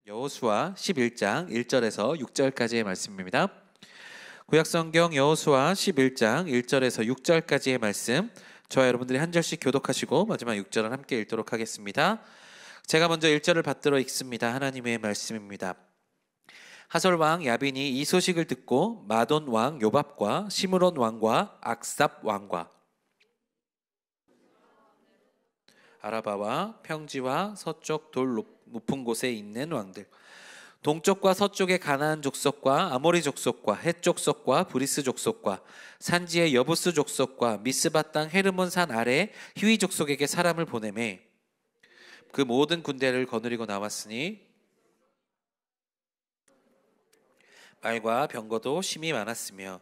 여호수아 11장 1절에서 6절까지의 말씀입니다. 구약성경 여호수아 11장 1절에서 6절까지의 말씀, 저와 여러분들이 한 절씩 교독하시고 마지막 6절은 함께 읽도록 하겠습니다. 제가 먼저 1절을 받들어 읽습니다. 하나님의 말씀입니다. 하솔 왕 야빈이 이 소식을 듣고 마돈 왕 요밥과 시므론 왕과 악삽 왕과 아라바와 평지와 서쪽 돌 높은 곳에 있는 왕들, 동쪽과 서쪽의 가나안 족속과 아모리 족속과 헷 족속과 브리스 족속과 산지의 여부스 족속과 미스바 땅 헤르몬 산 아래 히위 족속에게 사람을 보내매 그 모든 군대를 거느리고 나왔으니 말과 병거도 심히 많았으며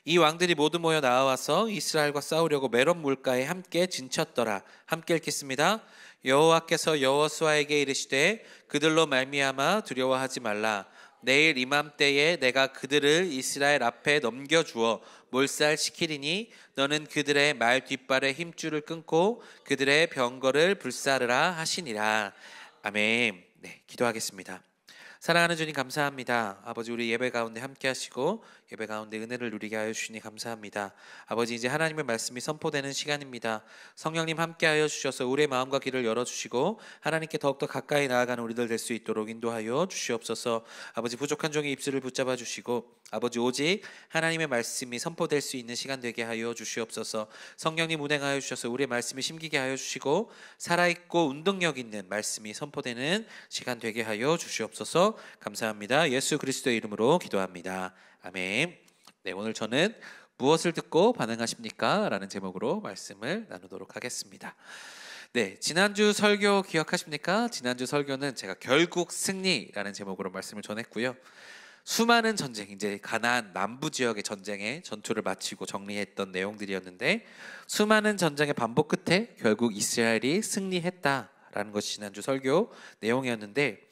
이 왕들이 모두 모여 나와서 이스라엘과 싸우려고 메론 물가에 함께 진쳤더라. 함께 읽겠습니다. 여호와께서 여호수아에게 이르시되 그들로 말미암아 두려워하지 말라. 내일 이맘때에 내가 그들을 이스라엘 앞에 넘겨주어 몰살시키리니 너는 그들의 말 뒷발의 힘줄을 끊고 그들의 병거를 불사르라 하시니라. 아멘. 네, 기도하겠습니다. 사랑하는 주님 감사합니다. 아버지, 우리 예배 가운데 함께 하시고 예배 가운데 은혜를 누리게 하여 주시니 감사합니다. 아버지, 이제 하나님의 말씀이 선포되는 시간입니다. 성령님 함께 하여 주셔서 우리의 마음과 귀를 열어주시고 하나님께 더욱더 가까이 나아가는 우리들 될 수 있도록 인도하여 주시옵소서. 아버지, 부족한 종의 입술을 붙잡아 주시고 아버지, 오직 하나님의 말씀이 선포될 수 있는 시간 되게 하여 주시옵소서. 성령님 운행하여 주셔서 우리의 말씀이 심기게 하여 주시고 살아있고 운동력 있는 말씀이 선포되는 시간 되게 하여 주시옵소서. 감사합니다. 예수 그리스도의 이름으로 기도합니다. 아멘. 네, 오늘 저는 무엇을 듣고 반응하십니까? 라는 제목으로 말씀을 나누도록 하겠습니다. 네, 지난주 설교 기억하십니까? 지난주 설교는 제가 결국 승리라는 제목으로 말씀을 전했고요. 수많은 전쟁, 이제 가나안 남부 지역의 전쟁에 전투를 마치고 정리했던 내용들이었는데 수많은 전쟁의 반복 끝에 결국 이스라엘이 승리했다라는 것이 지난주 설교 내용이었는데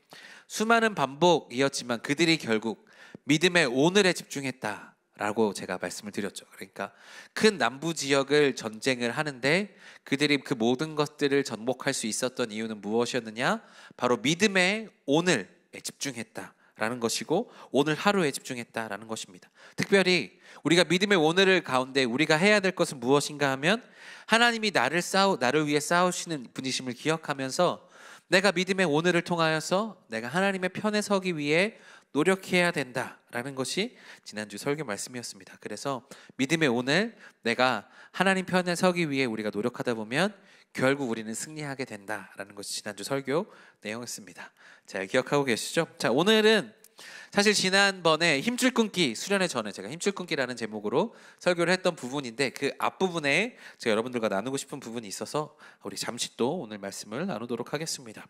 수많은 반복이었지만 그들이 결국 믿음의 오늘에 집중했다라고 제가 말씀을 드렸죠. 그러니까 큰 남부 지역을 전쟁을 하는데 그들이 그 모든 것들을 전복할 수 있었던 이유는 무엇이었느냐? 바로 믿음의 오늘에 집중했다라는 것이고 오늘 하루에 집중했다라는 것입니다. 특별히 우리가 믿음의 오늘을 가운데 우리가 해야 될 것은 무엇인가 하면 하나님이 나를 위해 싸우시는 분이심을 기억하면서 내가 믿음의 오늘을 통하여서 내가 하나님의 편에 서기 위해 노력해야 된다라는 것이 지난주 설교 말씀이었습니다. 그래서 믿음의 오늘, 내가 하나님 편에 서기 위해 우리가 노력하다 보면 결국 우리는 승리하게 된다라는 것이 지난주 설교 내용이었습니다. 잘 기억하고 계시죠? 자, 오늘은 사실 지난번에 힘줄 끊기 수련회 전에 제가 힘줄 끊기라는 제목으로 설교를 했던 부분인데 그 앞부분에 제가 여러분들과 나누고 싶은 부분이 있어서 우리 잠시 또 오늘 말씀을 나누도록 하겠습니다.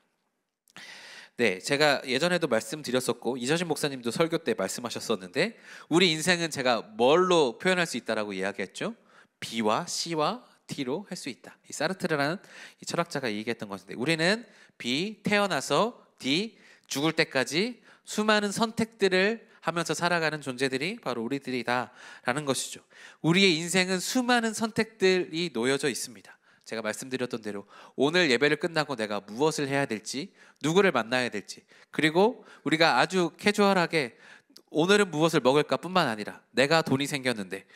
네, 제가 예전에도 말씀드렸었고 이저신 목사님도 설교 때 말씀하셨었는데 우리 인생은 제가 뭘로 표현할 수 있다라고 이야기했죠? B와 C와 T로 할 수 있다. 이 사르트르라는 이 철학자가 얘기했던 것인데 우리는 B, 태어나서 D, 죽을 때까지 수많은 선택들을 하면서 살아가는 존재들이 바로 우리들이다라는 것이죠. 우리의 인생은 수많은 선택들이 놓여져 있습니다. 제가 말씀드렸던 대로 오늘 예배를 끝나고 내가 무엇을 해야 될지, 누구를 만나야 될지, 그리고 우리가 아주 캐주얼하게 오늘은 무엇을 먹을까 뿐만 아니라 내가 돈이 생겼는데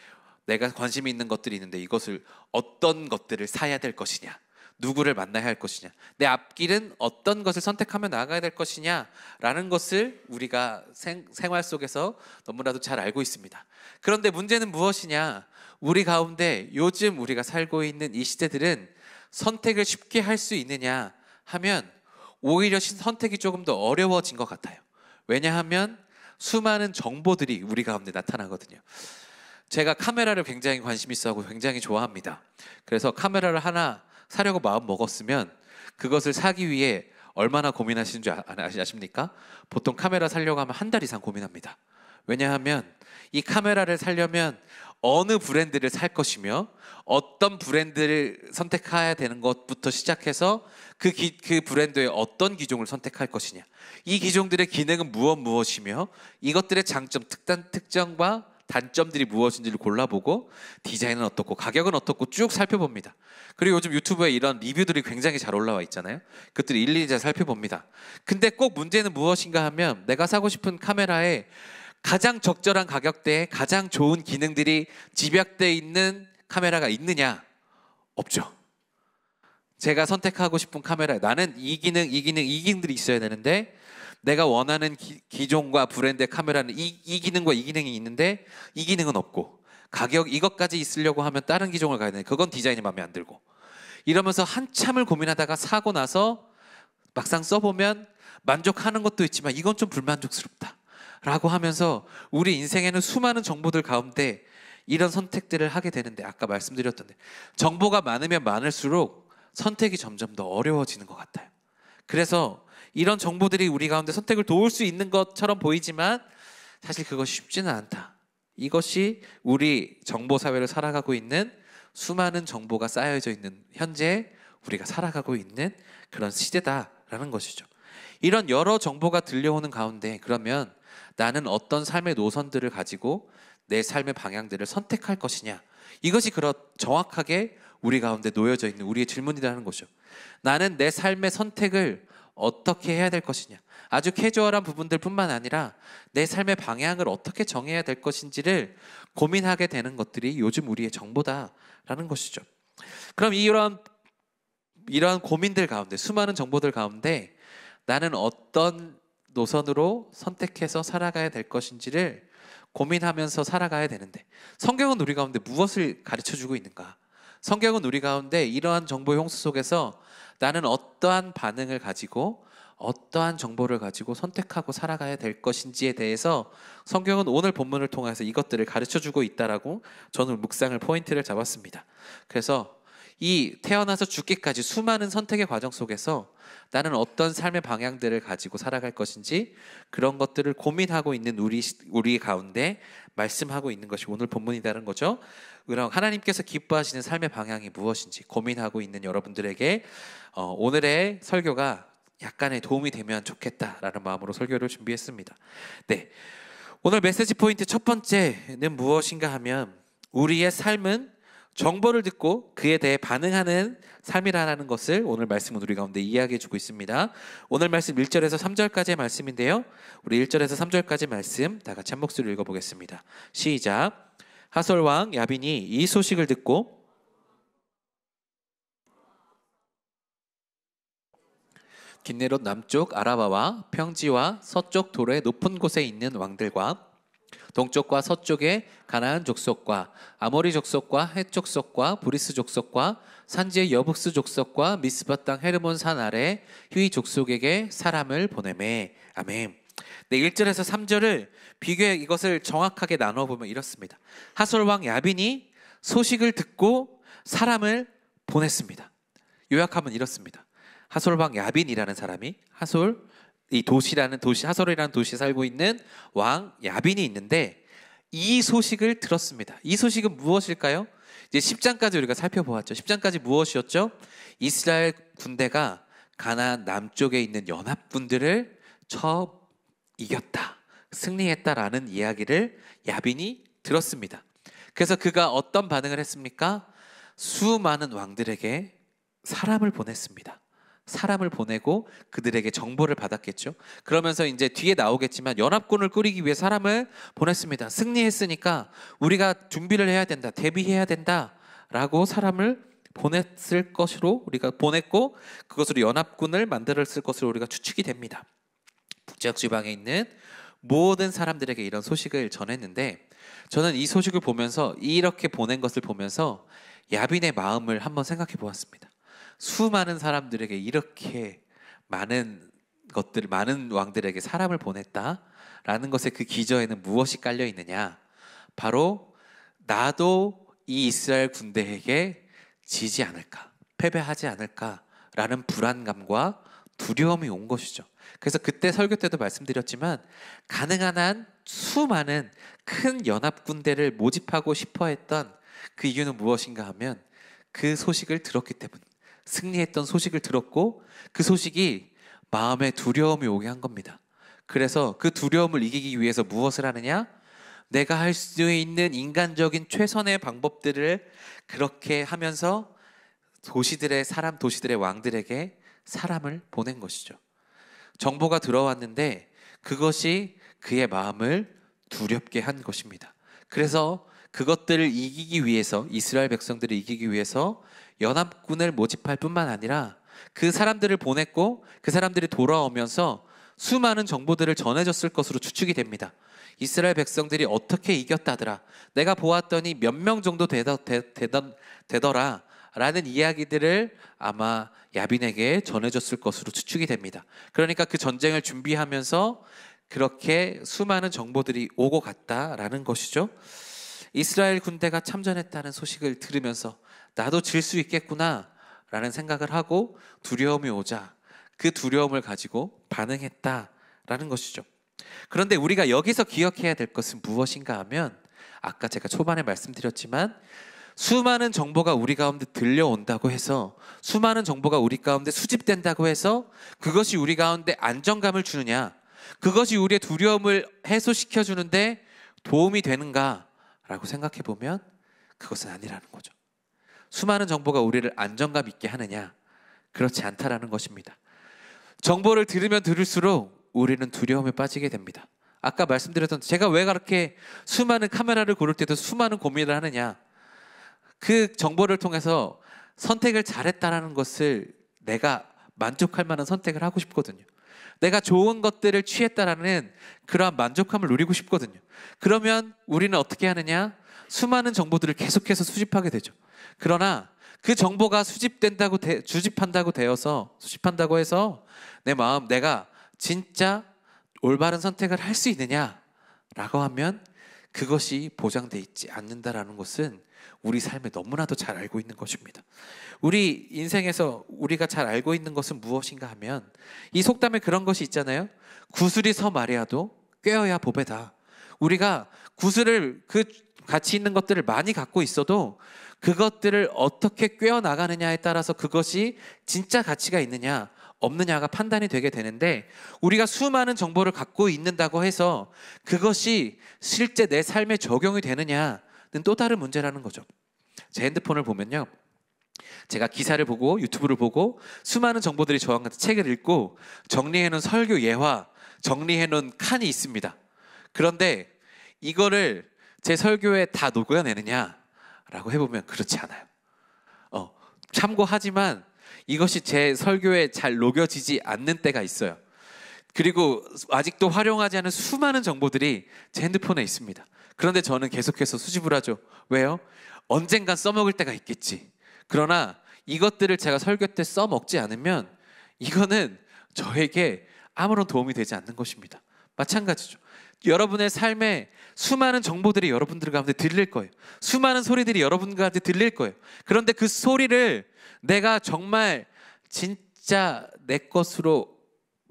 내가 관심이 있는 것들이 있는데 이것을 어떤 것들을 사야 될 것이냐, 누구를 만나야 할 것이냐, 내 앞길은 어떤 것을 선택하며 나아가야 될 것이냐라는 것을 우리가 생활 속에서 너무나도 잘 알고 있습니다. 그런데 문제는 무엇이냐? 우리 가운데 요즘 우리가 살고 있는 이 시대들은 선택을 쉽게 할 수 있느냐 하면 오히려 선택이 조금 더 어려워진 것 같아요. 왜냐하면 수많은 정보들이 우리 가운데 나타나거든요. 제가 카메라를 굉장히 관심 있어 하고 굉장히 좋아합니다. 그래서 카메라를 하나 사려고 마음 먹었으면 그것을 사기 위해 얼마나 고민하시는 줄 아십니까? 보통 카메라 사려고 하면 한 달 이상 고민합니다. 왜냐하면 이 카메라를 사려면 어느 브랜드를 살 것이며 어떤 브랜드를 선택해야 되는 것부터 시작해서 그 브랜드의 어떤 기종을 선택할 것이냐, 이 기종들의 기능은 무엇이며 이것들의 장점, 특징과 단점들이 무엇인지를 골라보고 디자인은 어떻고 가격은 어떻고 쭉 살펴봅니다. 그리고 요즘 유튜브에 이런 리뷰들이 굉장히 잘 올라와 있잖아요. 그것들을 일일이 잘 살펴봅니다. 근데 꼭 문제는 무엇인가 하면 내가 사고 싶은 카메라에 가장 적절한 가격대에 가장 좋은 기능들이 집약되어 있는 카메라가 있느냐? 없죠. 제가 선택하고 싶은 카메라에 나는 이 기능들이 있어야 되는데 내가 원하는 기종과 브랜드의 카메라는 이 기능과 이 기능이 있는데 이 기능은 없고 가격 이것까지 있으려고 하면 다른 기종을 가야 되는데 그건 디자인이 마음에 안 들고 이러면서 한참을 고민하다가 사고 나서 막상 써보면 만족하는 것도 있지만 이건 좀 불만족스럽다 라고 하면서 우리 인생에는 수많은 정보들 가운데 이런 선택들을 하게 되는데 아까 말씀드렸던데 정보가 많으면 많을수록 선택이 점점 더 어려워지는 것 같아요. 그래서 이런 정보들이 우리 가운데 선택을 도울 수 있는 것처럼 보이지만 사실 그것이 쉽지는 않다. 이것이 우리 정보사회를 살아가고 있는 수많은 정보가 쌓여져 있는 현재 우리가 살아가고 있는 그런 시대다라는 것이죠. 이런 여러 정보가 들려오는 가운데 그러면 나는 어떤 삶의 노선들을 가지고 내 삶의 방향들을 선택할 것이냐 이것이 정확하게 우리 가운데 놓여져 있는 우리의 질문이라는 거죠. 나는 내 삶의 선택을 어떻게 해야 될 것이냐 아주 캐주얼한 부분들 뿐만 아니라 내 삶의 방향을 어떻게 정해야 될 것인지를 고민하게 되는 것들이 요즘 우리의 정보다라는 것이죠. 그럼 이러한 고민들 가운데 수많은 정보들 가운데 나는 어떤 노선으로 선택해서 살아가야 될 것인지를 고민하면서 살아가야 되는데 성경은 우리 가운데 무엇을 가르쳐주고 있는가? 성경은 우리 가운데 이러한 정보 홍수 속에서 나는 어떠한 반응을 가지고 어떠한 정보를 가지고 선택하고 살아가야 될 것인지에 대해서 성경은 오늘 본문을 통해서 이것들을 가르쳐주고 있다라고 저는 묵상을 포인트를 잡았습니다. 그래서 이 태어나서 죽기까지 수많은 선택의 과정 속에서 나는 어떤 삶의 방향들을 가지고 살아갈 것인지 그런 것들을 고민하고 있는 우리 가운데 말씀하고 있는 것이 오늘 본문이라는 거죠. 그럼 하나님께서 기뻐하시는 삶의 방향이 무엇인지 고민하고 있는 여러분들에게 오늘의 설교가 약간의 도움이 되면 좋겠다라는 마음으로 설교를 준비했습니다. 네, 오늘 메시지 포인트 첫 번째는 무엇인가 하면 우리의 삶은 정보를 듣고 그에 대해 반응하는 삶이라는 것을 오늘 말씀은 우리 가운데 이야기해 주고 있습니다. 오늘 말씀 1절에서 3절까지의 말씀인데요. 우리 1절에서 3절까지 말씀 다 같이 한 목소리로 읽어보겠습니다. 시작. 하솔 왕 야빈이 이 소식을 듣고 긴네롯 남쪽 아라바와 평지와 서쪽 도로의 높은 곳에 있는 왕들과 동쪽과 서쪽의 가나안 족속과 아모리 족속과 헷 족속과 브리스 족속과 산지의 여북스 족속과 미스바 땅 헤르몬 산 아래 휘 족속에게 사람을 보내매. 아멘. 네, 1절에서 3절을 비교해 이것을 정확하게 나눠보면 이렇습니다. 하솔 왕 야빈이 소식을 듣고 사람을 보냈습니다. 요약하면 이렇습니다. 하솔 왕 야빈이라는 사람이 하솔이라는 도시에 살고 있는 왕 야빈이 있는데 이 소식을 들었습니다. 이 소식은 무엇일까요? 이제 10장까지 우리가 살펴보았죠. 10장까지 무엇이었죠? 이스라엘 군대가 가나안 남쪽에 있는 연합군들을 이겼다, 승리했다라는 이야기를 야빈이 들었습니다. 그래서 그가 어떤 반응을 했습니까? 수많은 왕들에게 사람을 보냈습니다. 사람을 보내고 그들에게 정보를 받았겠죠. 그러면서 이제 뒤에 나오겠지만 연합군을 꾸리기 위해 사람을 보냈습니다. 승리했으니까 우리가 준비를 해야 된다, 대비해야 된다라고 사람을 보냈을 것으로 우리가 보냈고 그것으로 연합군을 만들었을 것으로 우리가 추측이 됩니다. 북지역 지방에 있는 모든 사람들에게 이런 소식을 전했는데 저는 이 소식을 보면서 이렇게 보낸 것을 보면서 야빈의 마음을 한번 생각해 보았습니다. 수많은 사람들에게 이렇게 많은 왕들에게 사람을 보냈다라는 것의 그 기저에는 무엇이 깔려 있느냐? 바로 나도 이 이스라엘 군대에게 지지 않을까, 패배하지 않을까라는 불안감과 두려움이 온 것이죠. 그래서 그때 설교 때도 말씀드렸지만 가능한 한 수많은 큰 연합 군대를 모집하고 싶어 했던 그 이유는 무엇인가 하면 그 소식을 들었기 때문, 승리했던 소식을 들었고 그 소식이 마음에 두려움이 오게 한 겁니다. 그래서 그 두려움을 이기기 위해서 무엇을 하느냐? 내가 할 수 있는 인간적인 최선의 방법들을 그렇게 하면서 도시들의 왕들에게 사람을 보낸 것이죠. 정보가 들어왔는데 그것이 그의 마음을 두렵게 한 것입니다. 그래서 그것들을 이기기 위해서, 이스라엘 백성들을 이기기 위해서 연합군을 모집할 뿐만 아니라 그 사람들을 보냈고 그 사람들이 돌아오면서 수많은 정보들을 전해줬을 것으로 추측이 됩니다. 이스라엘 백성들이 어떻게 이겼다더라, 내가 보았더니 몇 명 정도 되더라 라는 이야기들을 아마 야빈에게 전해줬을 것으로 추측이 됩니다. 그러니까 그 전쟁을 준비하면서 그렇게 수많은 정보들이 오고 갔다라는 것이죠. 이스라엘 군대가 참전했다는 소식을 들으면서 나도 질 수 있겠구나 라는 생각을 하고 두려움이 오자 그 두려움을 가지고 반응했다라는 것이죠. 그런데 우리가 여기서 기억해야 될 것은 무엇인가 하면, 아까 제가 초반에 말씀드렸지만 수많은 정보가 우리 가운데 들려온다고 해서, 수많은 정보가 우리 가운데 수집된다고 해서 그것이 우리 가운데 안정감을 주느냐, 그것이 우리의 두려움을 해소시켜 주는데 도움이 되는가라고 생각해 보면 그것은 아니라는 거죠. 수많은 정보가 우리를 안정감 있게 하느냐? 그렇지 않다라는 것입니다. 정보를 들으면 들을수록 우리는 두려움에 빠지게 됩니다. 아까 말씀드렸던, 제가 왜 그렇게 수많은 카메라를 고를 때도 수많은 고민을 하느냐, 그 정보를 통해서 선택을 잘했다라는 것을, 내가 만족할 만한 선택을 하고 싶거든요. 내가 좋은 것들을 취했다라는 그러한 만족감을 누리고 싶거든요. 그러면 우리는 어떻게 하느냐? 수많은 정보들을 계속해서 수집하게 되죠. 그러나 그 정보가 수집한다고 해서 내 마음, 내가 진짜 올바른 선택을 할 수 있느냐라고 하면 그것이 보장돼 있지 않는다라는 것은 우리 삶에 너무나도 잘 알고 있는 것입니다. 우리 인생에서 우리가 잘 알고 있는 것은 무엇인가 하면, 이 속담에 그런 것이 있잖아요. 구슬이 서 말이야도 꿰어야 보배다. 우리가 구슬을, 그 가치 있는 것들을 많이 갖고 있어도 그것들을 어떻게 꿰어 나가느냐에 따라서 그것이 진짜 가치가 있느냐 없느냐가 판단이 되게 되는데, 우리가 수많은 정보를 갖고 있는다고 해서 그것이 실제 내 삶에 적용이 되느냐는 또 다른 문제라는 거죠. 제 핸드폰을 보면요, 제가 기사를 보고 유튜브를 보고 수많은 정보들이 저와 같은 책을 읽고 정리해놓은 설교 예화, 정리해놓은 칸이 있습니다. 그런데 이거를 제 설교에 다 녹여내느냐라고 해보면 그렇지 않아요. 참고하지만 이것이 제 설교에 잘 녹여지지 않는 때가 있어요. 그리고 아직도 활용하지 않은 수많은 정보들이 제 핸드폰에 있습니다. 그런데 저는 계속해서 수집을 하죠. 왜요? 언젠간 써먹을 때가 있겠지. 그러나 이것들을 제가 설교 때 써먹지 않으면 이거는 저에게 아무런 도움이 되지 않는 것입니다. 마찬가지죠. 여러분의 삶에 수많은 정보들이 여러분들 가운데 들릴 거예요. 수많은 소리들이 여러분 가운데 들릴 거예요. 그런데 그 소리를 내가 정말 진짜 내 것으로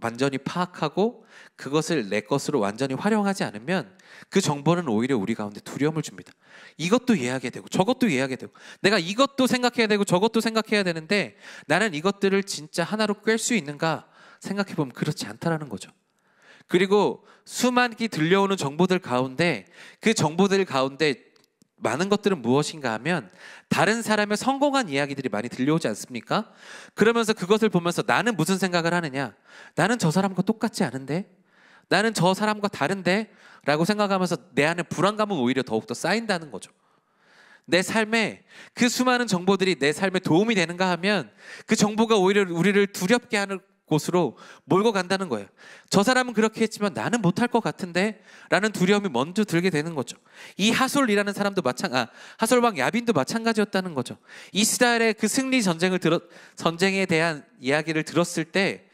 완전히 파악하고 그것을 내 것으로 완전히 활용하지 않으면 그 정보는 오히려 우리 가운데 두려움을 줍니다. 이것도 이해하게 되고 저것도 이해하게 되고, 내가 이것도 생각해야 되고 저것도 생각해야 되는데 나는 이것들을 진짜 하나로 꿰 수 있는가 생각해보면 그렇지 않다라는 거죠. 그리고 수많게 들려오는 정보들 가운데, 그 정보들 가운데 많은 것들은 무엇인가 하면 다른 사람의 성공한 이야기들이 많이 들려오지 않습니까? 그러면서 그것을 보면서 나는 무슨 생각을 하느냐? 나는 저 사람과 똑같지 않은데? 나는 저 사람과 다른데? 라고 생각하면서 내 안에 불안감은 오히려 더욱더 쌓인다는 거죠. 내 삶에 그 수많은 정보들이 내 삶에 도움이 되는가 하면 그 정보가 오히려 우리를 두렵게 하는 곳으로 몰고 간다는 거예요. 저 사람은 그렇게 했지만 나는 못할 것 같은데? 라는 두려움이 먼저 들게 되는 거죠. 이 하솔이라는 사람도 하솔왕 야빈도 마찬가지였다는 거죠. 이스라엘의 그 승리 전쟁에 대한 이야기를 들었을 때,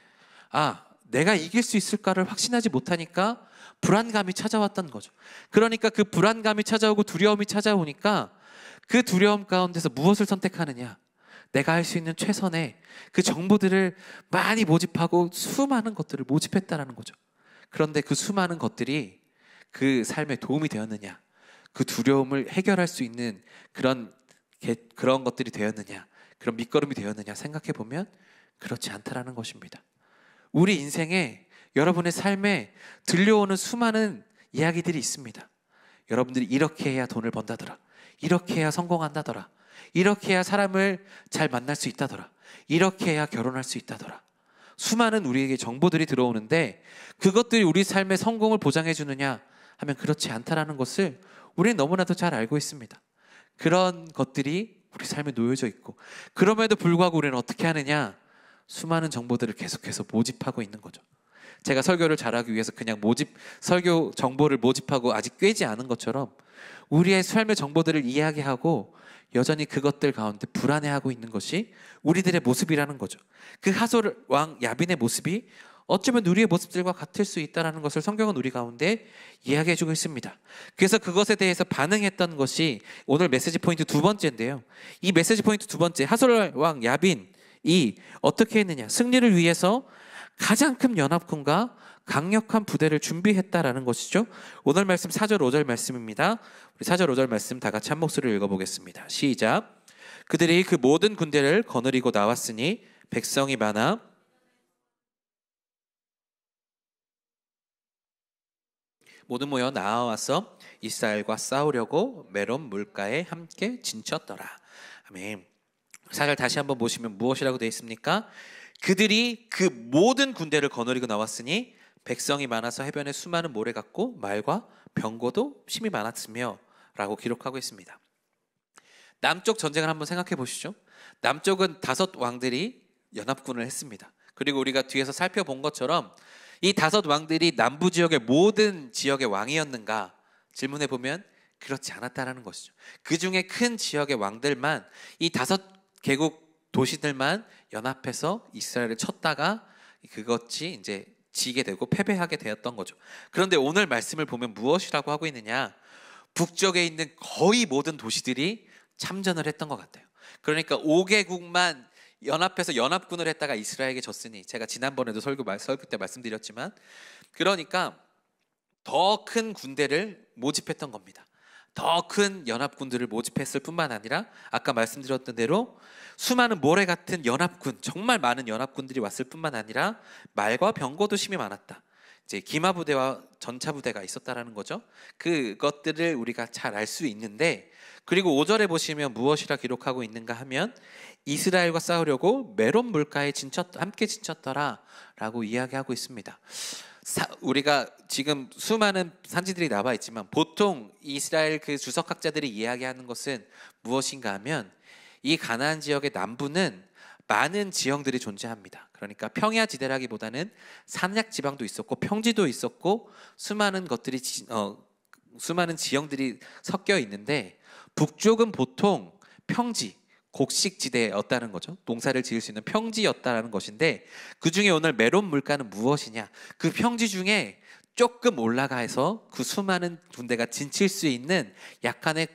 내가 이길 수 있을까를 확신하지 못하니까 불안감이 찾아왔던 거죠. 그러니까 그 불안감이 찾아오고 두려움이 찾아오니까 그 두려움 가운데서 무엇을 선택하느냐? 내가 할 수 있는 최선의 그 정보들을 많이 모집하고 수많은 것들을 모집했다라는 거죠. 그런데 그 수많은 것들이 그 삶에 도움이 되었느냐, 그 두려움을 해결할 수 있는 그런 것들이 되었느냐, 그런 밑거름이 되었느냐 생각해 보면 그렇지 않다라는 것입니다. 우리 인생에, 여러분의 삶에 들려오는 수많은 이야기들이 있습니다. 여러분들이 이렇게 해야 돈을 번다더라, 이렇게 해야 성공한다더라, 이렇게 해야 사람을 잘 만날 수 있다더라, 이렇게 해야 결혼할 수 있다더라. 수많은 우리에게 정보들이 들어오는데 그것들이 우리 삶의 성공을 보장해 주느냐 하면 그렇지 않다라는 것을 우리는 너무나도 잘 알고 있습니다. 그런 것들이 우리 삶에 놓여져 있고, 그럼에도 불구하고 우리는 어떻게 하느냐? 수많은 정보들을 계속해서 모집하고 있는 거죠. 제가 설교를 잘하기 위해서 그냥 설교 정보를 모집하고 아직 꿰지 않은 것처럼 우리의 삶의 정보들을 이야기하고 여전히 그것들 가운데 불안해하고 있는 것이 우리들의 모습이라는 거죠. 그 하솔 왕 야빈의 모습이 어쩌면 우리의 모습들과 같을 수 있다는 것을 성경은 우리 가운데 이야기해주고 있습니다. 그래서 그것에 대해서 반응했던 것이 오늘 메시지 포인트 두 번째인데요. 이 메시지 포인트 두 번째, 하솔 왕 야빈이 어떻게 했느냐? 승리를 위해서 가장 큰 연합군과 강력한 부대를 준비했다라는 것이죠. 오늘 말씀 4절 5절 말씀입니다. 우리 4절 5절 말씀 다 같이 한 목소리로 읽어보겠습니다. 시작. 그들이 그 모든 군대를 거느리고 나왔으니 백성이 많아 모두 모여 나와서 이스라엘과 싸우려고 메론 물가에 함께 진쳤더라. 아멘. 4절 다시 한번 보시면 무엇이라고 되어 있습니까? 그들이 그 모든 군대를 거느리고 나왔으니 백성이 많아서 해변에 수많은 모래 같고 말과 병거도 심히 많았으며 라고 기록하고 있습니다. 남쪽 전쟁을 한번 생각해 보시죠. 남쪽은 5 왕들이 연합군을 했습니다. 그리고 우리가 뒤에서 살펴본 것처럼 이 5 왕들이 남부 지역의 모든 지역의 왕이었는가 질문해 보면 그렇지 않았다는 것이죠. 그 중에 큰 지역의 왕들만, 이 5 개국 도시들만 연합해서 이스라엘을 쳤다가 그것이 이제 지게 되고 패배하게 되었던 거죠. 그런데 오늘 말씀을 보면 무엇이라고 하고 있느냐? 북쪽에 있는 거의 모든 도시들이 참전을 했던 것 같아요. 그러니까 5개국만 연합해서 연합군을 했다가 이스라엘에게 졌으니, 제가 지난번에도 설교 때 말씀드렸지만, 그러니까 더 큰 군대를 모집했던 겁니다. 더 큰 연합군들을 모집했을 뿐만 아니라 아까 말씀드렸던 대로 수많은 모래 같은 연합군, 정말 많은 연합군들이 왔을 뿐만 아니라 말과 병거도 심히 많았다. 이제 기마 부대와 전차 부대가 있었다라는 거죠. 그것들을 우리가 잘 알 수 있는데, 그리고 5절에 보시면 무엇이라 기록하고 있는가 하면 이스라엘과 싸우려고 메론 물가에 함께 진쳤더라라고 이야기하고 있습니다. 우리가 지금 수많은 산지들이 나와 있지만 보통 이스라엘 그 주석학자들이 이야기하는 것은 무엇인가 하면 이 가나안 지역의 남부는 많은 지형들이 존재합니다. 그러니까 평야 지대라기보다는 산약 지방도 있었고 평지도 있었고 수많은 지형들이 섞여 있는데, 북쪽은 보통 평지, 곡식지대였다는 거죠. 농사를 지을 수 있는 평지였다는 것인데, 그 중에 오늘 메론 물가는 무엇이냐? 그 평지 중에 조금 올라가서 그 수많은 군대가 진칠 수 있는 약간의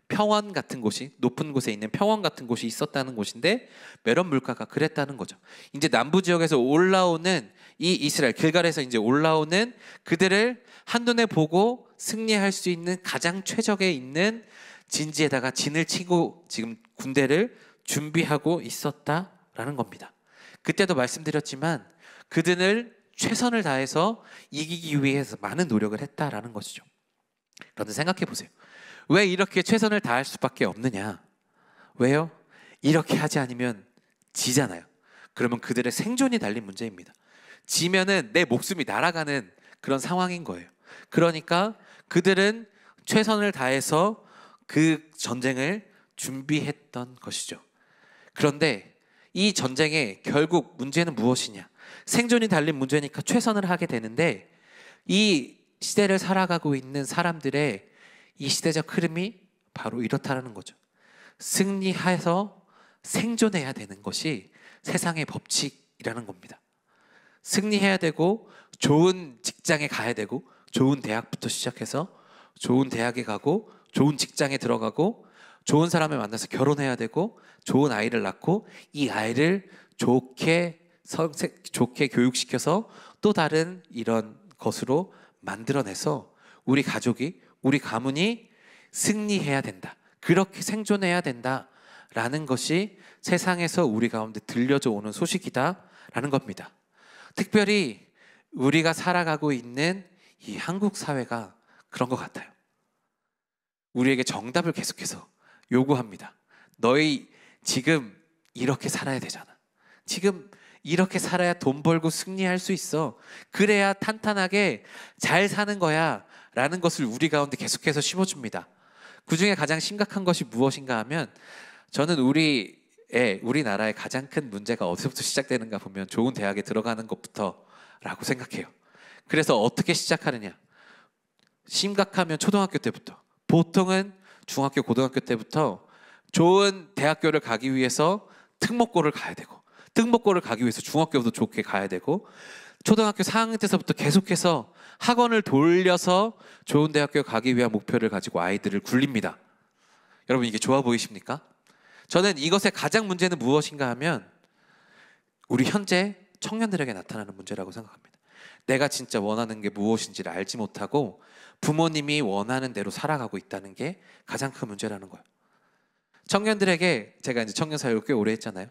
평원 같은 곳이, 높은 곳에 있는 평원 같은 곳이 있었다는 곳인데, 메론 물가가 그랬다는 거죠. 이제 남부 지역에서 올라오는 이 이스라엘 길갈에서 이제 올라오는 그들을 한눈에 보고 승리할 수 있는 가장 최적에 있는 진지에다가 진을 치고 지금 군대를 준비하고 있었다라는 겁니다. 그때도 말씀드렸지만 그들을 최선을 다해서 이기기 위해서 많은 노력을 했다라는 것이죠. 그런데 생각해 보세요. 왜 이렇게 최선을 다할 수밖에 없느냐? 왜요? 이렇게 하지 않으면 지잖아요. 그러면 그들의 생존이 달린 문제입니다. 지면은 내 목숨이 날아가는 그런 상황인 거예요. 그러니까 그들은 최선을 다해서 그 전쟁을 준비했던 것이죠. 그런데 이 전쟁의 결국 문제는 무엇이냐? 생존이 달린 문제니까 최선을 하게 되는데, 이 시대를 살아가고 있는 사람들의 이 시대적 흐름이 바로 이렇다는 거죠. 승리해서 생존해야 되는 것이 세상의 법칙이라는 겁니다. 승리해야 되고 좋은 직장에 가야 되고, 좋은 대학부터 시작해서 좋은 대학에 가고 좋은 직장에 들어가고 좋은 사람을 만나서 결혼해야 되고 좋은 아이를 낳고 이 아이를 좋게 교육시켜서 또 다른 이런 것으로 만들어내서 우리 가족이, 우리 가문이 승리해야 된다, 그렇게 생존해야 된다라는 것이 세상에서 우리 가운데 들려져 오는 소식이다라는 겁니다. 특별히 우리가 살아가고 있는 이 한국 사회가 그런 것 같아요. 우리에게 정답을 계속해서 요구합니다. 너희 지금 이렇게 살아야 되잖아. 지금 이렇게 살아야 돈 벌고 승리할 수 있어. 그래야 탄탄하게 잘 사는 거야 라는 것을 우리 가운데 계속해서 심어줍니다. 그 중에 가장 심각한 것이 무엇인가 하면, 저는 우리나라의 가장 큰 문제가 어디서부터 시작되는가 보면 좋은 대학에 들어가는 것부터 라고 생각해요. 그래서 어떻게 시작하느냐, 심각하면 초등학교 때부터, 보통은 중학교 고등학교 때부터 좋은 대학교를 가기 위해서 특목고를 가야 되고, 특목고를 가기 위해서 중학교도 좋게 가야 되고, 초등학교 4학년 때서부터 계속해서 학원을 돌려서 좋은 대학교 가기 위한 목표를 가지고 아이들을 굴립니다. 여러분, 이게 좋아 보이십니까? 저는 이것의 가장 문제는 무엇인가 하면 우리 현재 청년들에게 나타나는 문제라고 생각합니다. 내가 진짜 원하는 게 무엇인지를 알지 못하고 부모님이 원하는 대로 살아가고 있다는 게 가장 큰 문제라는 거예요. 청년들에게, 제가 이제 청년 사역을 꽤 오래 했잖아요.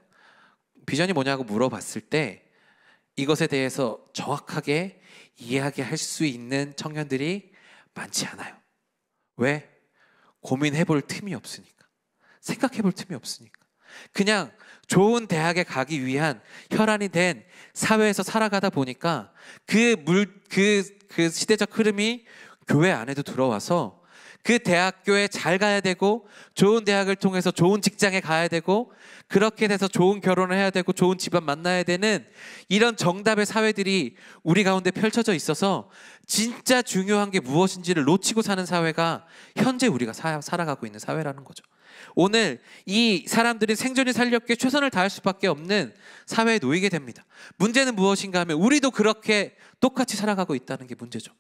비전이 뭐냐고 물어봤을 때 이것에 대해서 정확하게 이야기할 수 있는 청년들이 많지 않아요. 왜? 고민해 볼 틈이 없으니까. 생각해 볼 틈이 없으니까. 그냥 좋은 대학에 가기 위한 혈안이 된 사회에서 살아가다 보니까 그 시대적 흐름이 교회 안에도 들어와서 그 대학교에 잘 가야 되고, 좋은 대학을 통해서 좋은 직장에 가야 되고, 그렇게 돼서 좋은 결혼을 해야 되고, 좋은 집안 만나야 되는 이런 정답의 사회들이 우리 가운데 펼쳐져 있어서 진짜 중요한 게 무엇인지를 놓치고 사는 사회가 현재 우리가 살아가고 있는 사회라는 거죠. 오늘 이 사람들이 생존이 살렵게 최선을 다할 수밖에 없는 사회에 놓이게 됩니다. 문제는 무엇인가 하면 우리도 그렇게 똑같이 살아가고 있다는 게 문제죠.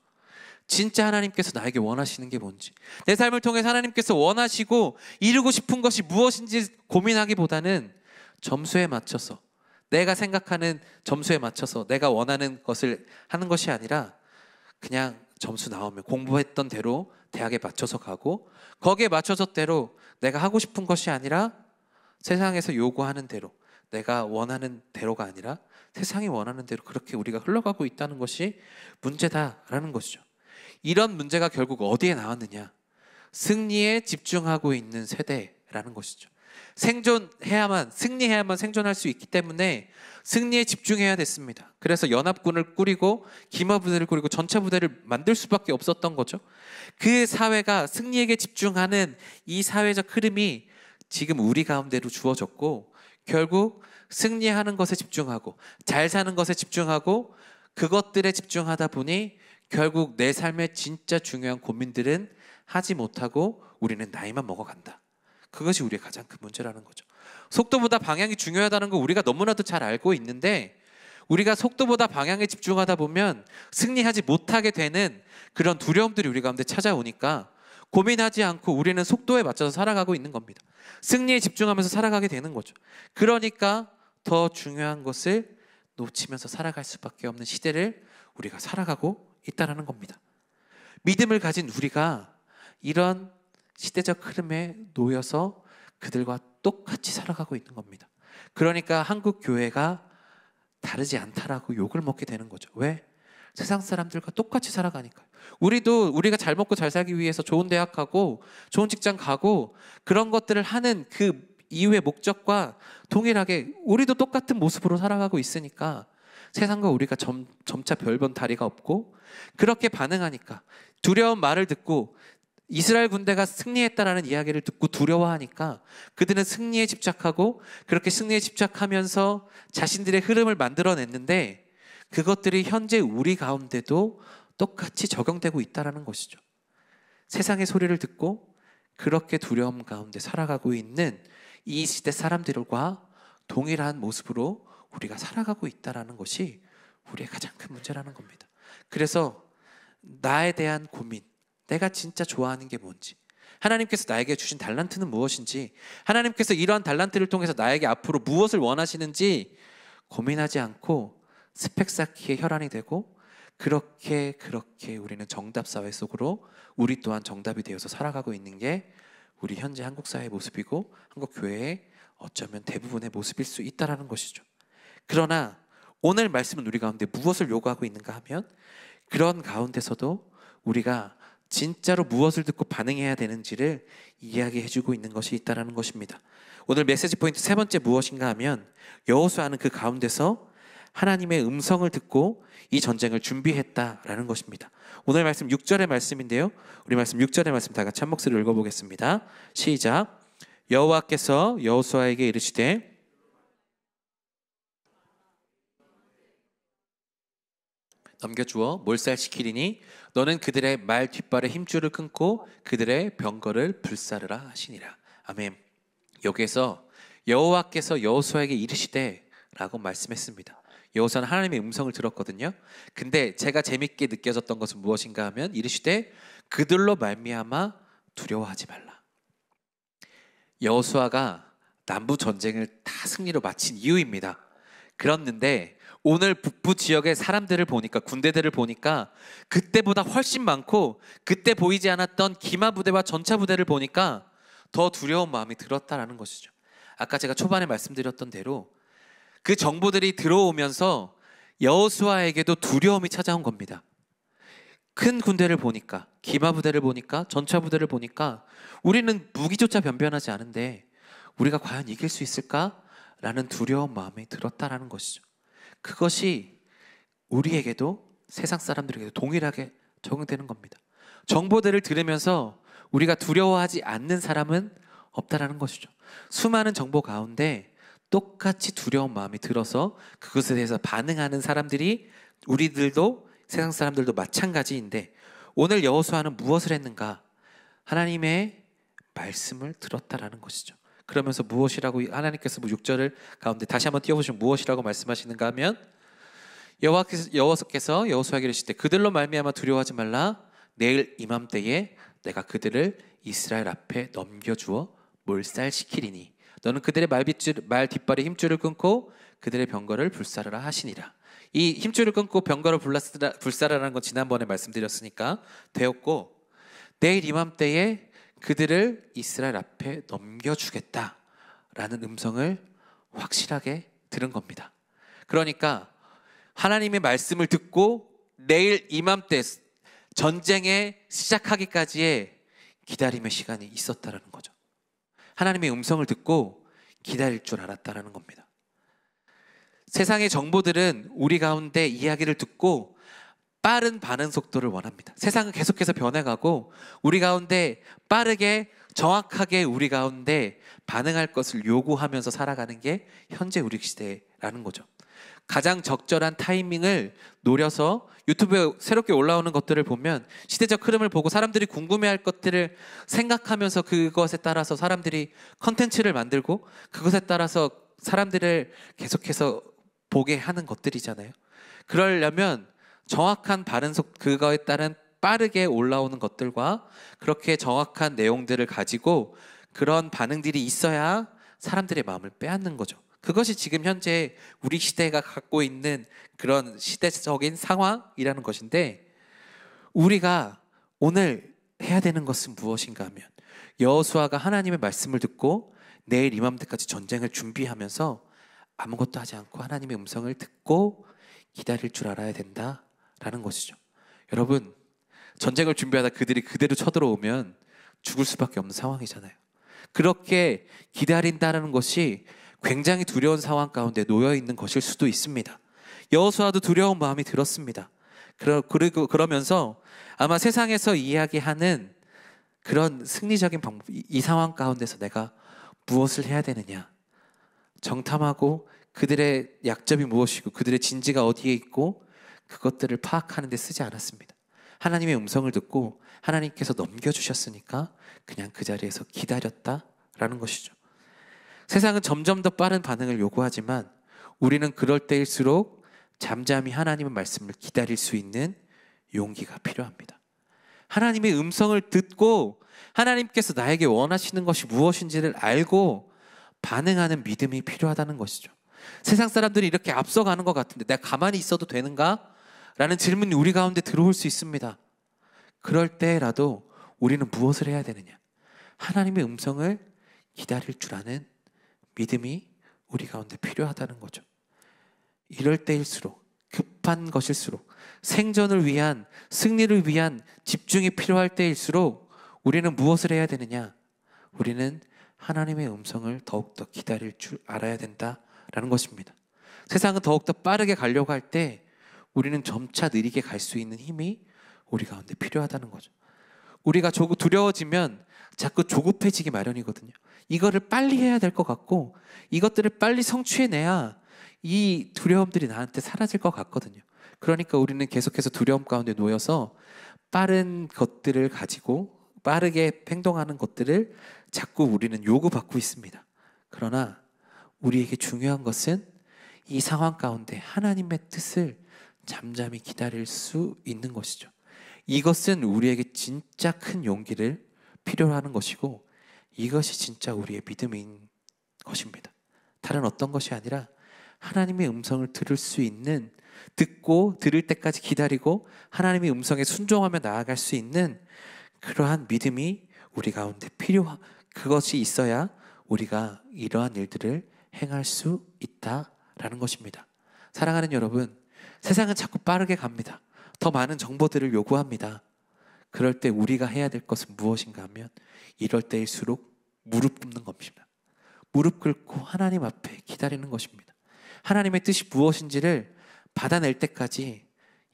진짜 하나님께서 나에게 원하시는 게 뭔지, 내 삶을 통해 하나님께서 원하시고 이루고 싶은 것이 무엇인지 고민하기보다는 점수에 맞춰서, 내가 생각하는 점수에 맞춰서 내가 원하는 것을 하는 것이 아니라 그냥 점수 나오면 공부했던 대로 대학에 맞춰서 가고, 거기에 맞춰서대로 내가 하고 싶은 것이 아니라 세상에서 요구하는 대로, 내가 원하는 대로가 아니라 세상이 원하는 대로 그렇게 우리가 흘러가고 있다는 것이 문제다라는 것이죠. 이런 문제가 결국 어디에 나왔느냐? 승리에 집중하고 있는 세대라는 것이죠. 생존해야만, 승리해야만 생존할 수 있기 때문에 승리에 집중해야 됐습니다. 그래서 연합군을 꾸리고 기마부대를 꾸리고 전차 부대를 만들 수밖에 없었던 거죠. 그 사회가 승리에게 집중하는 이 사회적 흐름이 지금 우리 가운데로 주어졌고, 결국 승리하는 것에 집중하고 잘 사는 것에 집중하고 그것들에 집중하다 보니 결국 내 삶의 진짜 중요한 고민들은 하지 못하고 우리는 나이만 먹어간다. 그것이 우리의 가장 큰 문제라는 거죠. 속도보다 방향이 중요하다는 거 우리가 너무나도 잘 알고 있는데, 우리가 속도보다 방향에 집중하다 보면 승리하지 못하게 되는 그런 두려움들이 우리 가운데 찾아오니까 고민하지 않고 우리는 속도에 맞춰서 살아가고 있는 겁니다. 승리에 집중하면서 살아가게 되는 거죠. 그러니까 더 중요한 것을 놓치면서 살아갈 수밖에 없는 시대를 우리가 살아가고 있다는 겁니다. 믿음을 가진 우리가 이런 시대적 흐름에 놓여서 그들과 똑같이 살아가고 있는 겁니다. 그러니까 한국 교회가 다르지 않다라고 욕을 먹게 되는 거죠. 왜? 세상 사람들과 똑같이 살아가니까요. 우리가 잘 먹고 잘 살기 위해서 좋은 대학 가고 좋은 직장 가고 그런 것들을 하는 그 이유의 목적과 동일하게 우리도 똑같은 모습으로 살아가고 있으니까 세상과 우리가 점차 별본 다리가 없고, 그렇게 반응하니까, 두려운 말을 듣고 이스라엘 군대가 승리했다라는 이야기를 듣고 두려워하니까 그들은 승리에 집착하고, 그렇게 승리에 집착하면서 자신들의 흐름을 만들어냈는데 그것들이 현재 우리 가운데도 똑같이 적용되고 있다는 것이죠. 세상의 소리를 듣고 그렇게 두려움 가운데 살아가고 있는 이 시대 사람들과 동일한 모습으로 우리가 살아가고 있다는 것이 우리의 가장 큰 문제라는 겁니다. 그래서 나에 대한 고민, 내가 진짜 좋아하는 게 뭔지, 하나님께서 나에게 주신 달란트는 무엇인지, 하나님께서 이러한 달란트를 통해서 나에게 앞으로 무엇을 원하시는지 고민하지 않고 스펙 쌓기의 혈안이 되고, 그렇게 우리는 정답 사회 속으로 우리 또한 정답이 되어서 살아가고 있는 게 우리 현재 한국 사회의 모습이고 한국 교회의 어쩌면 대부분의 모습일 수 있다는 것이죠. 그러나 오늘 말씀은 우리 가운데 무엇을 요구하고 있는가 하면, 그런 가운데서도 우리가 진짜로 무엇을 듣고 반응해야 되는지를 이야기해주고 있는 것이 있다는 것입니다. 오늘 메시지 포인트 세 번째 무엇인가 하면 여호수아는 그 가운데서 하나님의 음성을 듣고 이 전쟁을 준비했다라는 것입니다. 오늘 말씀 6절의 말씀인데요. 우리 말씀 6절의 말씀 다 같이 한 목소리로 읽어보겠습니다. 시작. 여호와께서 여호수아에게 이르시되 넘겨주어 몰살시키리니 너는 그들의 말 뒷발의 힘줄을 끊고 그들의 병거를 불사르라 하시니라. 아멘. 여기에서 여호와께서 여호수아에게 이르시되 라고 말씀했습니다. 여호수아는 하나님의 음성을 들었거든요. 근데 제가 재밌게 느껴졌던 것은 무엇인가 하면 이르시되 그들로 말미암아 두려워하지 말라. 여호수아가 남부 전쟁을 다 승리로 마친 이유입니다. 그랬는데 오늘 북부 지역의 사람들을 보니까, 군대들을 보니까 그때보다 훨씬 많고 그때 보이지 않았던 기마 부대와 전차 부대를 보니까 더 두려운 마음이 들었다라는 것이죠. 아까 제가 초반에 말씀드렸던 대로 그 정보들이 들어오면서 여호수아에게도 두려움이 찾아온 겁니다. 큰 군대를 보니까, 기마 부대를 보니까, 전차 부대를 보니까 우리는 무기조차 변변하지 않은데 우리가 과연 이길 수 있을까라는 두려운 마음이 들었다라는 것이죠. 그것이 우리에게도, 세상 사람들에게도 동일하게 적용되는 겁니다. 정보들을 들으면서 우리가 두려워하지 않는 사람은 없다라는 것이죠. 수많은 정보 가운데 똑같이 두려운 마음이 들어서 그것에 대해서 반응하는 사람들이 우리들도, 세상 사람들도 마찬가지인데, 오늘 여호수아는 무엇을 했는가? 하나님의 말씀을 들었다라는 것이죠. 그러면서 무엇이라고 하나님께서 6절을 가운데 다시 한번 띄워보시면 무엇이라고 말씀하시는가 하면 여호와께서 여호수아에게 이르시되 그들로 말미암아 두려워하지 말라. 내일 이맘때에 내가 그들을 이스라엘 앞에 넘겨주어 몰살시키리니 너는 그들의 말 뒷발의 힘줄을 끊고 그들의 병거를 불사르라 하시니라. 이 힘줄을 끊고 병거를 불사르라는 건 지난번에 말씀드렸으니까 되었고, 내일 이맘때에 그들을 이스라엘 앞에 넘겨주겠다라는 음성을 확실하게 들은 겁니다. 그러니까 하나님의 말씀을 듣고 내일 이맘때 전쟁에 시작하기까지의 기다림의 시간이 있었다는 거죠. 하나님의 음성을 듣고 기다릴 줄 알았다는 겁니다. 세상의 정보들은 우리 가운데 이야기를 듣고 빠른 반응 속도를 원합니다. 세상은 계속해서 변해가고 우리 가운데 빠르게 정확하게 우리 가운데 반응할 것을 요구하면서 살아가는 게 현재 우리 시대라는 거죠. 가장 적절한 타이밍을 노려서 유튜브에 새롭게 올라오는 것들을 보면 시대적 흐름을 보고 사람들이 궁금해할 것들을 생각하면서 그것에 따라서 사람들이 컨텐츠를 만들고 그것에 따라서 사람들을 계속해서 보게 하는 것들이잖아요. 그러려면 정확한 반응 속 그거에 따른 빠르게 올라오는 것들과 그렇게 정확한 내용들을 가지고 그런 반응들이 있어야 사람들의 마음을 빼앗는 거죠. 그것이 지금 현재 우리 시대가 갖고 있는 그런 시대적인 상황이라는 것인데, 우리가 오늘 해야 되는 것은 무엇인가 하면 여호수아가 하나님의 말씀을 듣고 내일 이맘때까지 전쟁을 준비하면서 아무것도 하지 않고 하나님의 음성을 듣고 기다릴 줄 알아야 된다라는 것이죠. 여러분, 전쟁을 준비하다 그들이 그대로 쳐들어오면 죽을 수밖에 없는 상황이잖아요. 그렇게 기다린다는 것이 굉장히 두려운 상황 가운데 놓여 있는 것일 수도 있습니다. 여호수아도 두려운 마음이 들었습니다. 그러면서 아마 세상에서 이야기하는 그런 승리적인 방법, 이 상황 가운데서 내가 무엇을 해야 되느냐, 정탐하고 그들의 약점이 무엇이고 그들의 진지가 어디에 있고 그것들을 파악하는 데 쓰지 않았습니다. 하나님의 음성을 듣고 하나님께서 넘겨주셨으니까 그냥 그 자리에서 기다렸다라는 것이죠. 세상은 점점 더 빠른 반응을 요구하지만 우리는 그럴 때일수록 잠잠히 하나님의 말씀을 기다릴 수 있는 용기가 필요합니다. 하나님의 음성을 듣고 하나님께서 나에게 원하시는 것이 무엇인지를 알고 반응하는 믿음이 필요하다는 것이죠. 세상 사람들이 이렇게 앞서가는 것 같은데 내가 가만히 있어도 되는가? 라는 질문이 우리 가운데 들어올 수 있습니다. 그럴 때라도 우리는 무엇을 해야 되느냐? 하나님의 음성을 기다릴 줄 아는 믿음이 우리 가운데 필요하다는 거죠. 이럴 때일수록, 급한 것일수록, 생존을 위한, 승리를 위한 집중이 필요할 때일수록 우리는 무엇을 해야 되느냐? 우리는 하나님의 음성을 더욱더 기다릴 줄 알아야 된다라는 것입니다. 세상은 더욱더 빠르게 가려고 할 때 우리는 점차 느리게 갈 수 있는 힘이 우리 가운데 필요하다는 거죠. 우리가 조금 두려워지면 자꾸 조급해지기 마련이거든요. 이거를 빨리 해야 될 것 같고 이것들을 빨리 성취해내야 이 두려움들이 나한테 사라질 것 같거든요. 그러니까 우리는 계속해서 두려움 가운데 놓여서 빠른 것들을 가지고 빠르게 행동하는 것들을 자꾸 우리는 요구받고 있습니다. 그러나 우리에게 중요한 것은 이 상황 가운데 하나님의 뜻을 잠잠히 기다릴 수 있는 것이죠. 이것은 우리에게 진짜 큰 용기를 필요로 하는 것이고 이것이 진짜 우리의 믿음인 것입니다. 다른 어떤 것이 아니라 하나님의 음성을 들을 수 있는, 듣고 들을 때까지 기다리고 하나님의 음성에 순종하며 나아갈 수 있는 그러한 믿음이 우리 가운데 그것이 있어야 우리가 이러한 일들을 행할 수 있다라는 것입니다. 사랑하는 여러분, 세상은 자꾸 빠르게 갑니다. 더 많은 정보들을 요구합니다. 그럴 때 우리가 해야 될 것은 무엇인가 하면 이럴 때일수록 무릎 꿇는 겁니다. 무릎 꿇고 하나님 앞에 기다리는 것입니다. 하나님의 뜻이 무엇인지를 받아낼 때까지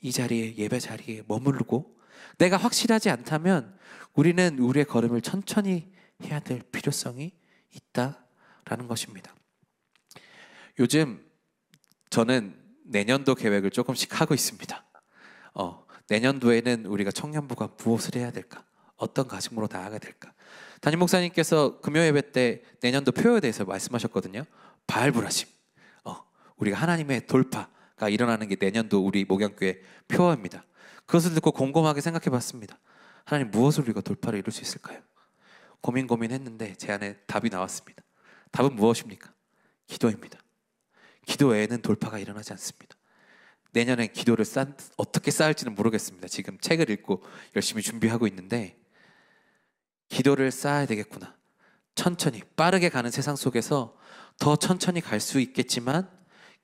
이 자리에, 예배 자리에 머무르고 내가 확실하지 않다면 우리는 우리의 걸음을 천천히 해야 될 필요성이 있다라는 것입니다. 요즘 저는 내년도 계획을 조금씩 하고 있습니다. 내년도에는 우리가 청년부가 무엇을 해야 될까? 어떤 가슴으로 나아가야 될까? 담임 목사님께서 금요 예배 때 내년도 표에 대해서 말씀하셨거든요. 바알브라심. 우리가 하나님의 돌파가 일어나는 게 내년도 우리 목양교회 표어입니다. 그것을 듣고 곰곰하게 생각해 봤습니다. 하나님, 무엇을 우리가 돌파를 이룰 수 있을까요? 고민했는데 제 안에 답이 나왔습니다. 답은 무엇입니까? 기도입니다. 기도 외에는 돌파가 일어나지 않습니다. 내년엔 기도를 어떻게 쌓을지는 모르겠습니다. 지금 책을 읽고 열심히 준비하고 있는데 기도를 쌓아야 되겠구나. 천천히, 빠르게 가는 세상 속에서 더 천천히 갈 수 있겠지만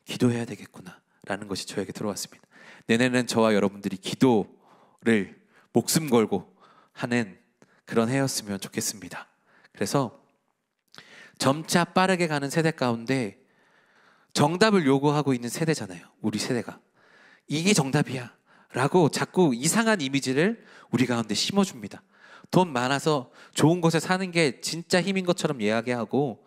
기도해야 되겠구나 라는 것이 저에게 들어왔습니다. 내년에는 저와 여러분들이 기도를 목숨 걸고 하는 그런 해였으면 좋겠습니다. 그래서 점차 빠르게 가는 세대 가운데 정답을 요구하고 있는 세대잖아요. 우리 세대가. 이게 정답이야 라고 자꾸 이상한 이미지를 우리 가운데 심어줍니다. 돈 많아서 좋은 곳에 사는 게 진짜 힘인 것처럼 이야기하고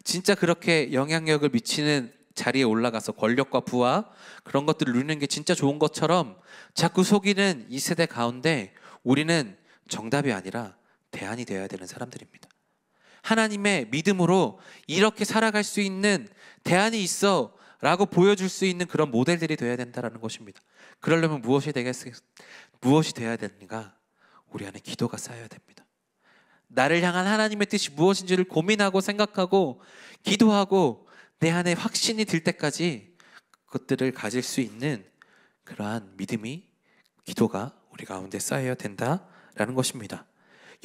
진짜 그렇게 영향력을 미치는 자리에 올라가서 권력과 부와 그런 것들을 누리는 게 진짜 좋은 것처럼 자꾸 속이는 이 세대 가운데 우리는 정답이 아니라 대안이 되어야 되는 사람들입니다. 하나님의 믿음으로 이렇게 살아갈 수 있는 대안이 있어 라고 보여줄 수 있는 그런 모델들이 되어야 된다는 것입니다. 그러려면 무엇이 되어야 되는가? 우리 안에 기도가 쌓여야 됩니다. 나를 향한 하나님의 뜻이 무엇인지를 고민하고 생각하고 기도하고 내 안에 확신이 들 때까지 그것들을 가질 수 있는 그러한 믿음이, 기도가 우리 가운데 쌓여야 된다라는 것입니다.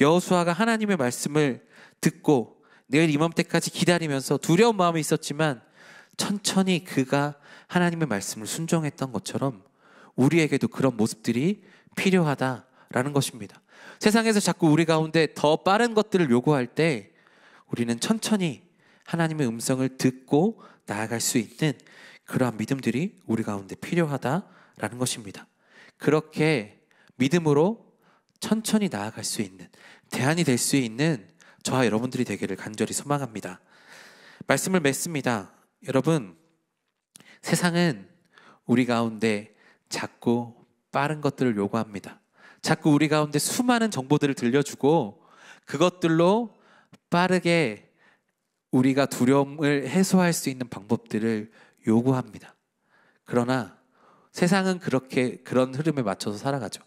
여호수아가 하나님의 말씀을 듣고 내일 이맘때까지 기다리면서 두려운 마음이 있었지만 천천히 그가 하나님의 말씀을 순종했던 것처럼 우리에게도 그런 모습들이 필요하다라는 것입니다. 세상에서 자꾸 우리 가운데 더 빠른 것들을 요구할 때 우리는 천천히 하나님의 음성을 듣고 나아갈 수 있는 그러한 믿음들이 우리 가운데 필요하다라는 것입니다. 그렇게 믿음으로 천천히 나아갈 수 있는, 대안이 될 수 있는 저와 여러분들이 되기를 간절히 소망합니다. 말씀을 맺습니다. 여러분, 세상은 우리 가운데 자꾸 빠른 것들을 요구합니다. 자꾸 우리 가운데 수많은 정보들을 들려주고 그것들로 빠르게 우리가 두려움을 해소할 수 있는 방법들을 요구합니다. 그러나 세상은 그런 흐름에 맞춰서 살아가죠.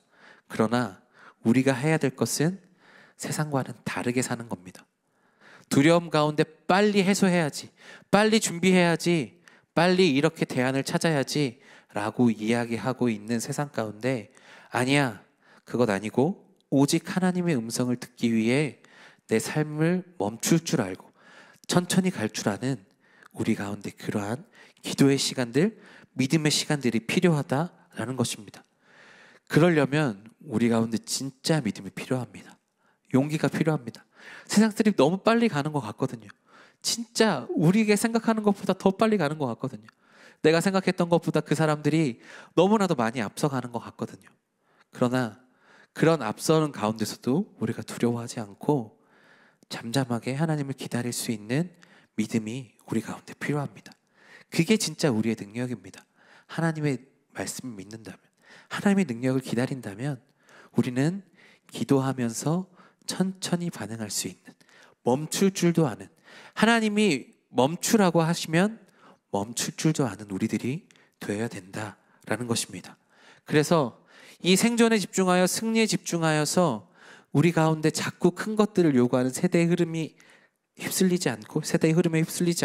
그러나 우리가 해야 될 것은 세상과는 다르게 사는 겁니다. 두려움 가운데 빨리 해소해야지, 빨리 준비해야지, 빨리 이렇게 대안을 찾아야지 라고 이야기하고 있는 세상 가운데 아니야, 그것 아니고 오직 하나님의 음성을 듣기 위해 내 삶을 멈출 줄 알고 천천히 갈 줄 아는 우리 가운데 그러한 기도의 시간들, 믿음의 시간들이 필요하다라는 것입니다. 그러려면 우리 가운데 진짜 믿음이 필요합니다. 용기가 필요합니다. 세상 사람이 너무 빨리 가는 것 같거든요. 진짜 우리가 생각하는 것보다 더 빨리 가는 것 같거든요. 내가 생각했던 것보다 그 사람들이 너무나도 많이 앞서가는 것 같거든요. 그러나 그런 앞서는 가운데서도 우리가 두려워하지 않고 잠잠하게 하나님을 기다릴 수 있는 믿음이 우리 가운데 필요합니다. 그게 진짜 우리의 능력입니다. 하나님의 말씀을 믿는다면, 하나님의 능력을 기다린다면 우리는 기도하면서 천천히 반응할 수 있는, 멈출 줄도 아는, 하나님이 멈추라고 하시면 멈출 줄도 아는 우리들이 되어야 된다라는 것입니다. 그래서 이 생존에 집중하여 승리에 집중하여서 우리 가운데 자꾸 큰 것들을 요구하는 세대의 흐름에 휩쓸리지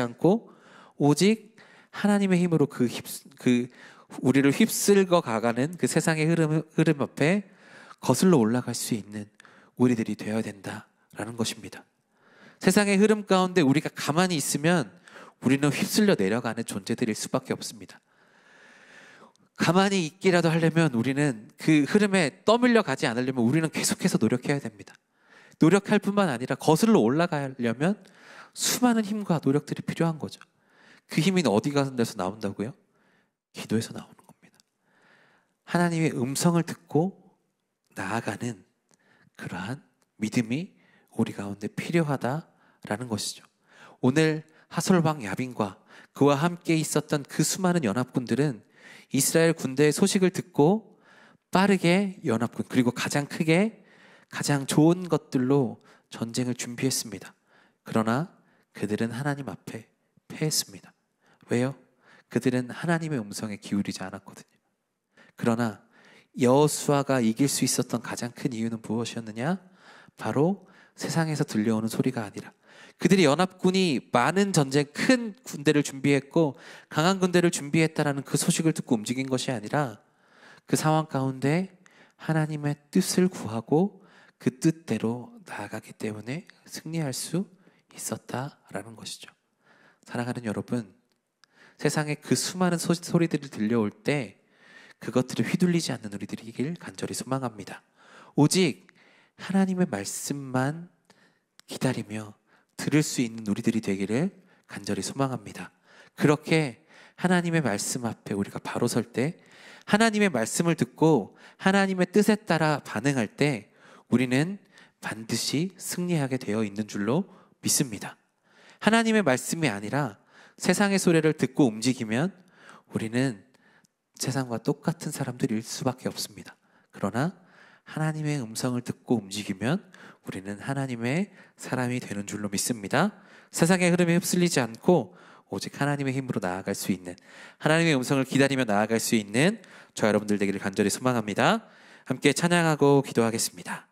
않고 오직 하나님의 힘으로 우리를 휩쓸고 가가는 그 세상의 흐름 앞에 거슬러 올라갈 수 있는 우리들이 되어야 된다라는 것입니다. 세상의 흐름 가운데 우리가 가만히 있으면 우리는 휩쓸려 내려가는 존재들일 수밖에 없습니다. 가만히 있기라도 하려면 우리는 그 흐름에 떠밀려 가지 않으려면 우리는 계속해서 노력해야 됩니다. 노력할 뿐만 아니라 거슬러 올라가려면 수많은 힘과 노력들이 필요한 거죠. 그 힘이 어디 가는 데서 나온다고요? 기도에서 나오는 겁니다. 하나님의 음성을 듣고 나아가는 그러한 믿음이 우리 가운데 필요하다라는 것이죠. 오늘 하솔방 야빈과 그와 함께 있었던 그 수많은 연합군들은 이스라엘 군대의 소식을 듣고 빠르게 연합군, 그리고 가장 크게 가장 좋은 것들로 전쟁을 준비했습니다. 그러나 그들은 하나님 앞에 패했습니다. 왜요? 그들은 하나님의 음성에 기울이지 않았거든요. 그러나 여호수아가 이길 수 있었던 가장 큰 이유는 무엇이었느냐? 바로 세상에서 들려오는 소리가 아니라 그들이 연합군이 많은 전쟁, 큰 군대를 준비했고 강한 군대를 준비했다라는 그 소식을 듣고 움직인 것이 아니라 그 상황 가운데 하나님의 뜻을 구하고 그 뜻대로 나아가기 때문에 승리할 수 있었다라는 것이죠. 사랑하는 여러분, 세상에 그 수많은 소리들이 들려올 때 그것들을 휘둘리지 않는 우리들이길 간절히 소망합니다. 오직 하나님의 말씀만 기다리며 들을 수 있는 우리들이 되기를 간절히 소망합니다. 그렇게 하나님의 말씀 앞에 우리가 바로 설 때, 하나님의 말씀을 듣고 하나님의 뜻에 따라 반응할 때 우리는 반드시 승리하게 되어 있는 줄로 믿습니다. 하나님의 말씀이 아니라 세상의 소리를 듣고 움직이면 우리는 세상과 똑같은 사람들일 수밖에 없습니다. 그러나 하나님의 음성을 듣고 움직이면 우리는 하나님의 사람이 되는 줄로 믿습니다. 세상의 흐름에 휩쓸리지 않고 오직 하나님의 힘으로 나아갈 수 있는, 하나님의 음성을 기다리며 나아갈 수 있는 저 여러분들 되기를 간절히 소망합니다. 함께 찬양하고 기도하겠습니다.